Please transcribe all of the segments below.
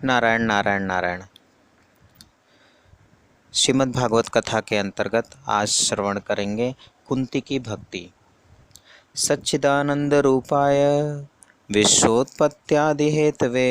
नारायण नारायण नारायण। श्रीमद् भागवत कथा के अंतर्गत आज श्रवण करेंगे कुंती की भक्ति। सच्चिदानंद रूपाय विश्वोत्पत्त्यादि हेतवे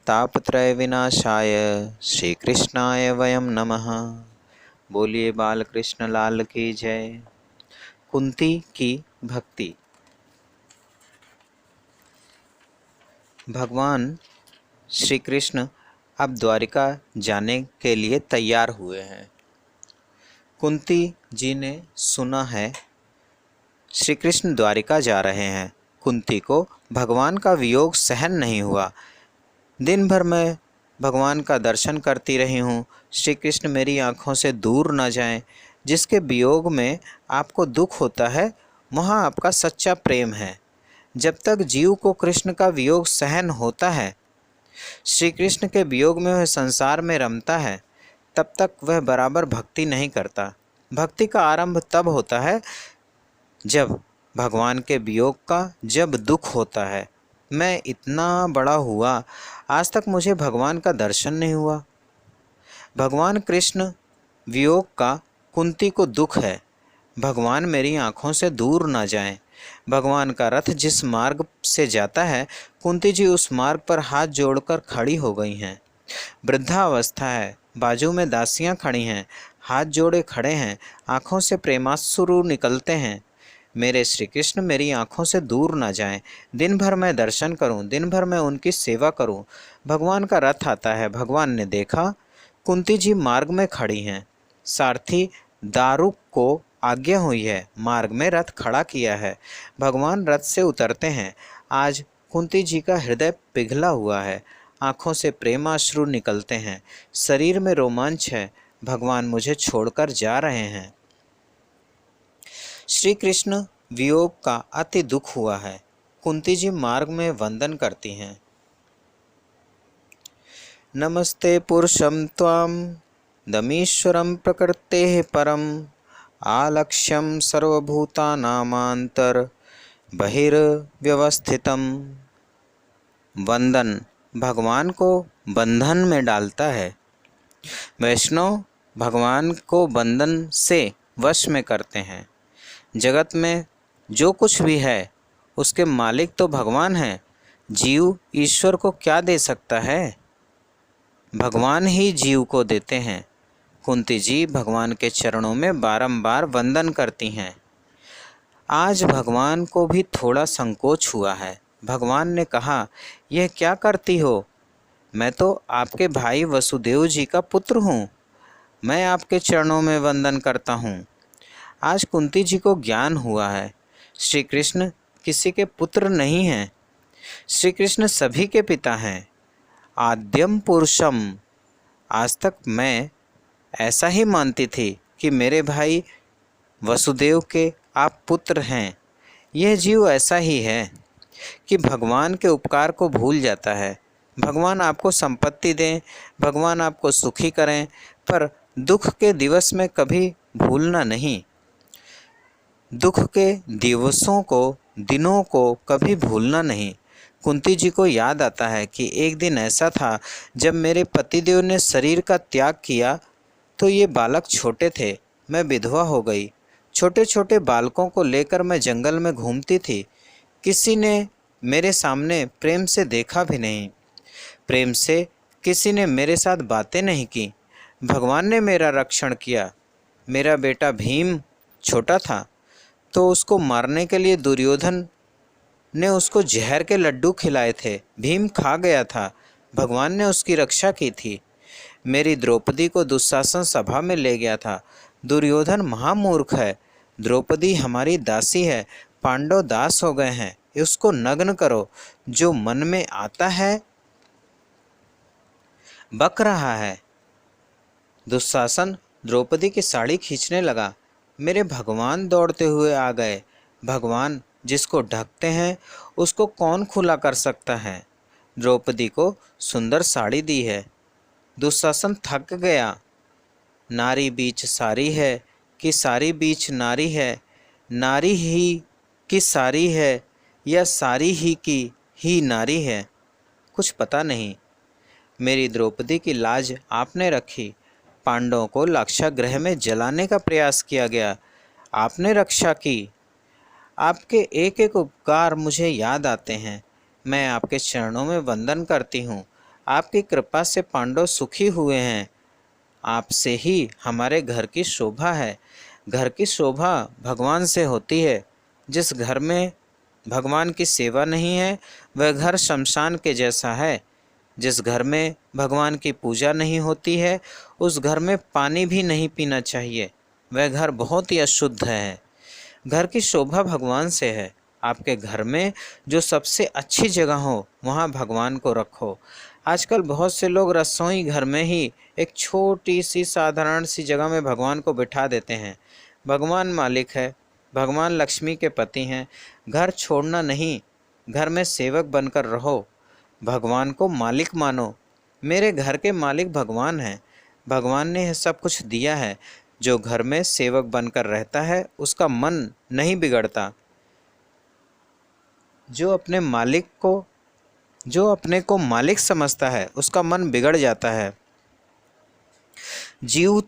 तापत्रय विनाशाय श्री कृष्णाय वयम नमः। बोलिए बाल कृष्ण लाल की जय। कुंती की भक्ति। भगवान श्री कृष्ण अब द्वारिका जाने के लिए तैयार हुए हैं। कुंती जी ने सुना है श्री कृष्ण द्वारिका जा रहे हैं। कुंती को भगवान का वियोग सहन नहीं हुआ। दिन भर मैं भगवान का दर्शन करती रही हूँ। श्री कृष्ण मेरी आँखों से दूर न जाएं। जिसके वियोग में आपको दुख होता है वहाँ आपका सच्चा प्रेम है। जब तक जीव को कृष्ण का वियोग सहन होता है, श्री कृष्ण के वियोग में वह संसार में रमता है, तब तक वह बराबर भक्ति नहीं करता। भक्ति का आरंभ तब होता है जब भगवान के वियोग का जब दुख होता है। मैं इतना बड़ा हुआ, आज तक मुझे भगवान का दर्शन नहीं हुआ। भगवान कृष्ण वियोग का कुंती को दुख है। भगवान मेरी आँखों से दूर ना जाएं। भगवान का रथ जिस मार्ग से जाता है, कुंती जी उस मार्ग पर हाथ जोड़कर खड़ी हो गई हैं। वृद्धावस्था है, बाजू में दासियां खड़ी हैं, हाथ जोड़े खड़े हैं, आँखों से प्रेमाश्रु निकलते हैं। मेरे श्री कृष्ण मेरी आँखों से दूर ना जाएं। दिन भर मैं दर्शन करूं, दिन भर मैं उनकी सेवा करूं। भगवान का रथ आता है। भगवान ने देखा कुंती जी मार्ग में खड़ी हैं। सारथी दारुक को आज्ञा हुई है, मार्ग में रथ खड़ा किया है। भगवान रथ से उतरते हैं। आज कुंती जी का हृदय पिघला हुआ है, आँखों से प्रेमाश्रु निकलते हैं, शरीर में रोमांच है। भगवान मुझे छोड़कर जा रहे हैं। श्री कृष्ण वियोग का अति दुख हुआ है। कुंती जी मार्ग में वंदन करती हैं। नमस्ते पुरुषं त्वां दमीश्वरं प्रकृतेः परम आलक्ष्यं सर्वभूतानामांतर बहिर्व्यवस्थितम्। वंदन भगवान को बंधन में डालता है। वैष्णव भगवान को बंधन से वश में करते हैं। जगत में जो कुछ भी है उसके मालिक तो भगवान हैं। जीव ईश्वर को क्या दे सकता है? भगवान ही जीव को देते हैं। कुंती जी भगवान के चरणों में बारंबार वंदन करती हैं। आज भगवान को भी थोड़ा संकोच हुआ है। भगवान ने कहा, यह क्या करती हो? मैं तो आपके भाई वसुदेव जी का पुत्र हूँ। मैं आपके चरणों में वंदन करता हूँ। आज कुंती जी को ज्ञान हुआ है, श्री कृष्ण किसी के पुत्र नहीं हैं। श्री कृष्ण सभी के पिता हैं। आद्यम पुरुषम। आज तक मैं ऐसा ही मानती थी कि मेरे भाई वसुदेव के आप पुत्र हैं। यह जीव ऐसा ही है कि भगवान के उपकार को भूल जाता है। भगवान आपको संपत्ति दें, भगवान आपको सुखी करें, पर दुख के दिवस में कभी भूलना नहीं। दुख के दिवसों को, दिनों को कभी भूलना नहीं। कुंती जी को याद आता है कि एक दिन ऐसा था जब मेरे पतिदेव ने शरीर का त्याग किया तो ये बालक छोटे थे। मैं विधवा हो गई। छोटे छोटे बालकों को लेकर मैं जंगल में घूमती थी। किसी ने मेरे सामने प्रेम से देखा भी नहीं। प्रेम से किसी ने मेरे साथ बातें नहीं की। भगवान ने मेरा रक्षण किया। मेरा बेटा भीम छोटा था तो उसको मारने के लिए दुर्योधन ने उसको जहर के लड्डू खिलाए थे। भीम खा गया था। भगवान ने उसकी रक्षा की थी। मेरी द्रौपदी को दुशासन सभा में ले गया था। दुर्योधन महामूर्ख है। द्रौपदी हमारी दासी है। पांडव दास हो गए हैं। उसको नग्न करो। जो मन में आता है बक रहा है। दुशासन द्रौपदी की साड़ी खींचने लगा। मेरे भगवान दौड़ते हुए आ गए। भगवान जिसको ढकते हैं उसको कौन खुला कर सकता है? द्रौपदी को सुंदर साड़ी दी है। दुशासन थक गया। नारी बीच सारी है कि सारी बीच नारी है? नारी ही की सारी है या सारी ही की ही नारी है? कुछ पता नहीं। मेरी द्रौपदी की लाज आपने रखी। पांडवों को लाक्षागृह में जलाने का प्रयास किया गया, आपने रक्षा की। आपके एक एक उपकार मुझे याद आते हैं। मैं आपके चरणों में वंदन करती हूँ। आपकी कृपा से पांडव सुखी हुए हैं। आपसे ही हमारे घर की शोभा है। घर की शोभा भगवान से होती है। जिस घर में भगवान की सेवा नहीं है वह घर शमशान के जैसा है। जिस घर में भगवान की पूजा नहीं होती है उस घर में पानी भी नहीं पीना चाहिए। वह घर बहुत ही अशुद्ध है। घर की शोभा भगवान से है। आपके घर में जो सबसे अच्छी जगह हो वहाँ भगवान को रखो। आजकल बहुत से लोग रसोई घर में ही एक छोटी सी साधारण सी जगह में भगवान को बिठा देते हैं। भगवान मालिक है, भगवान लक्ष्मी के पति हैं। घर छोड़ना नहीं, घर में सेवक बनकर रहो। भगवान को मालिक मानो। मेरे घर के मालिक भगवान हैं। भगवान ने यह सब कुछ दिया है। जो घर में सेवक बनकर रहता है उसका मन नहीं बिगड़ता। जो अपने को मालिक समझता है उसका मन बिगड़ जाता है। जीव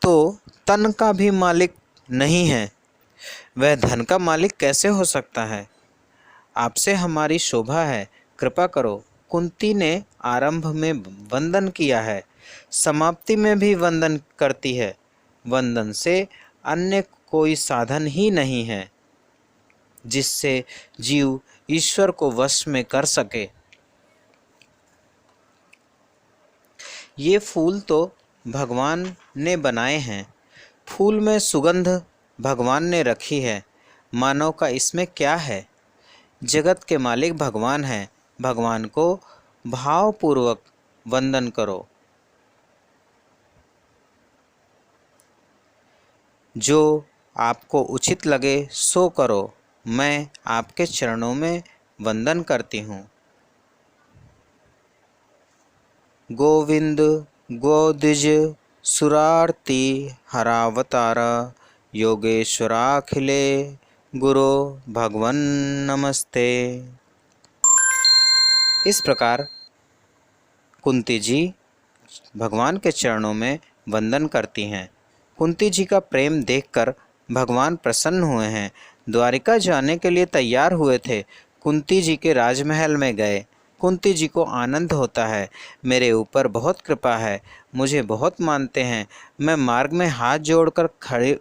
तो तन का भी मालिक नहीं है, वह धन का मालिक कैसे हो सकता है। आपसे हमारी शोभा है, कृपा करो। कुंती ने आरंभ में वंदन किया है, समाप्ति में भी वंदन करती है। वंदन से अन्य कोई साधन ही नहीं है जिससे जीव ईश्वर को वश में कर सके। ये फूल तो भगवान ने बनाए हैं। फूल में सुगंध भगवान ने रखी है। मानव का इसमें क्या है। जगत के मालिक भगवान हैं। भगवान को भावपूर्वक वंदन करो। जो आपको उचित लगे सो करो। मैं आपके चरणों में वंदन करती हूँ। गोविंद गोदिज सुरार्ति हरावतार योगेश्वराखिले गुरो भगवन नमस्ते। इस प्रकार कुंती जी भगवान के चरणों में वंदन करती हैं। कुंती जी का प्रेम देखकर भगवान प्रसन्न हुए हैं। द्वारिका जाने के लिए तैयार हुए थे। कुंती जी के राजमहल में गए। कुंती जी को आनंद होता है। मेरे ऊपर बहुत कृपा है, मुझे बहुत मानते हैं। मैं मार्ग में हाथ जोड़कर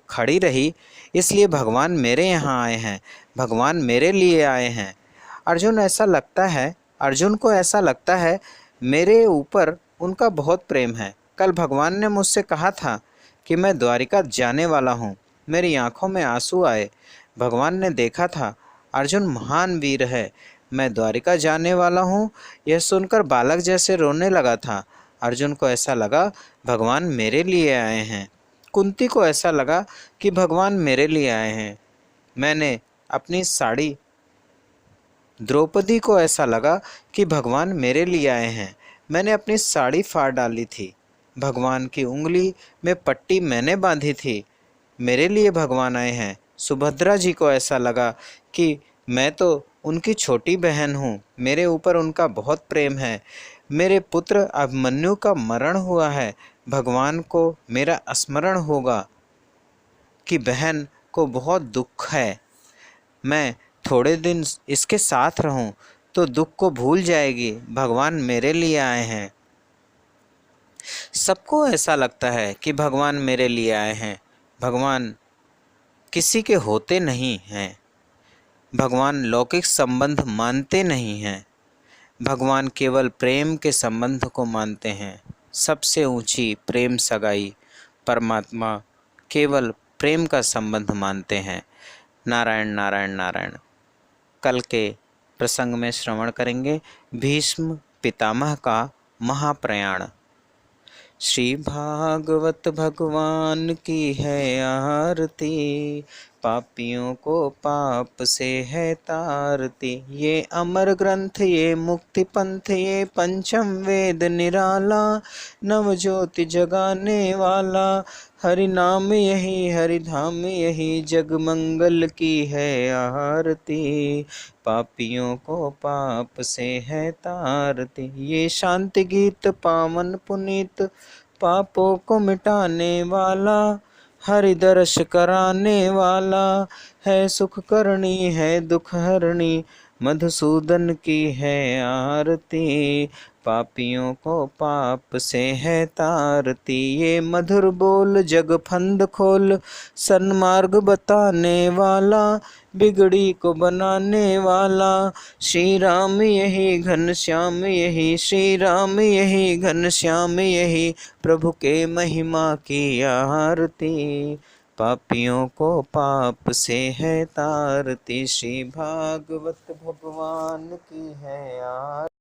खड़ी रही, इसलिए भगवान मेरे यहाँ आए हैं। भगवान मेरे लिए आए हैं। अर्जुन को ऐसा लगता है मेरे ऊपर उनका बहुत प्रेम है। कल भगवान ने मुझसे कहा था कि मैं द्वारिका जाने वाला हूँ। मेरी आंखों में आंसू आए। भगवान ने देखा था अर्जुन महान वीर है, मैं द्वारिका जाने वाला हूँ, यह सुनकर बालक जैसे रोने लगा था। अर्जुन को ऐसा लगा भगवान मेरे लिए आए हैं। कुंती को ऐसा लगा कि भगवान मेरे लिए आए हैं। मैंने अपनी साड़ी द्रौपदी को ऐसा लगा कि भगवान मेरे लिए आए हैं। मैंने अपनी साड़ी फाड़ डाली थी। भगवान की उंगली में पट्टी मैंने बांधी थी। मेरे लिए भगवान आए हैं। सुभद्रा जी को ऐसा लगा कि मैं तो उनकी छोटी बहन हूँ, मेरे ऊपर उनका बहुत प्रेम है। मेरे पुत्र अभिमन्यु का मरण हुआ है। भगवान को मेरा स्मरण होगा कि बहन को बहुत दुख है। मैं थोड़े दिन इसके साथ रहूं तो दुख को भूल जाएगी। भगवान मेरे लिए आए हैं। सबको ऐसा लगता है कि भगवान मेरे लिए आए हैं। भगवान किसी के होते नहीं हैं। भगवान लौकिक संबंध मानते नहीं हैं। भगवान केवल प्रेम के संबंध को मानते हैं। सबसे ऊंची प्रेम सगाई परमात्मा केवल प्रेम का संबंध मानते हैं। नारायण नारायण नारायण। कल के प्रसंग में श्रवण करेंगे भीष्म पितामह का महाप्रयाण। श्री भागवत भगवान की है आरती। पापियों को पाप से है तारती। ये अमर ग्रंथ ये मुक्ति पंथ ये पंचम वेद निराला, नव ज्योति जगाने वाला, हरि नाम यही हरि धाम यही, जग मंगल की है आरती। पापियों को पाप से है तारती। ये शांति गीत पावन पुनीत, पापों को मिटाने वाला, हरि दर्श कराने वाला, है सुख करनी है दुख हरणी, मधुसूदन की है आरती। पापियों को पाप से है तारती। ये मधुर बोल जग फंद खोल, सन्मार्ग बताने वाला, बिगड़ी को बनाने वाला, श्री राम यही घनश्याम यही, श्री राम यही घनश्याम यही, प्रभु के महिमा की आरती। पापियों को पाप से है तारती। श्री भागवत भगवान की है आरती।